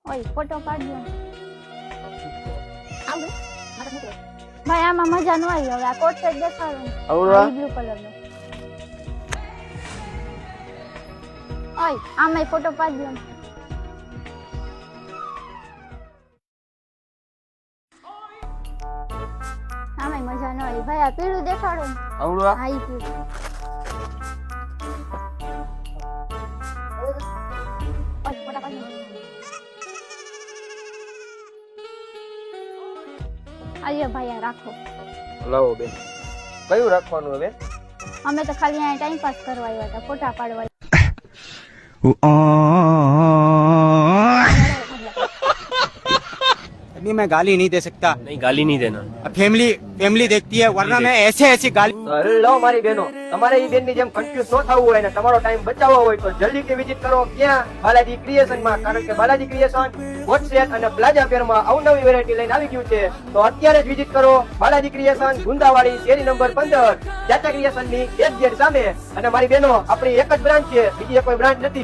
ઓય ફોટો પાડજો ભાઈ આમાં મજા ન આવી હવે આ કોટ સેટ દેખાડો આવડવા બ્લુ કલરનો ઓય આમાં ફોટો પાડજો આમાં મજા ન આવી ભાઈ આ પીળું દેખાડો આવડવા હા ઈ પીળું ઓય ફોટો પાડજો આયો ભાઈ આ રાખો લાવો બેન કયું રાખવાનું હવે અમે તો ખાલી અહીંયા ટાઈમ પાસ કરવા આવ્યા હતા ફોટા પાડવા अभी मैं गाली नहीं दे सकता। नहीं गाली नहीं देना। फैमिली देखती है वरना मैं ऐसी गाली। હેલો મારી બહેનો તમારે ઈ બેનની જેમ કન્ફ્યુઝ ન થવું હોય ને તમારો ટાઈમ બચાવવો હોય તો જલ્દીથી વિઝિટ કરો ક્યાં બાલાજી ક્રિએશન માં કારણ કે બાલાજી ક્રિએશન વોટ્સએપ અને પ્લાઝા ફેરમાં અવનવી વેરાયટી લઈને આવી ગયું છે તો અત્યારે જ વિઝિટ કરો બાલાજી ક્રિએશન ગુંદાવાડી શેરી નંબર 15 ચાચા ક્રિએશન ની એક ગેટ સામે અને મારી બહેનો આપણી એક જ બ્રાન્ચ છે બીજી કોઈ બ્રાન્ચ નથી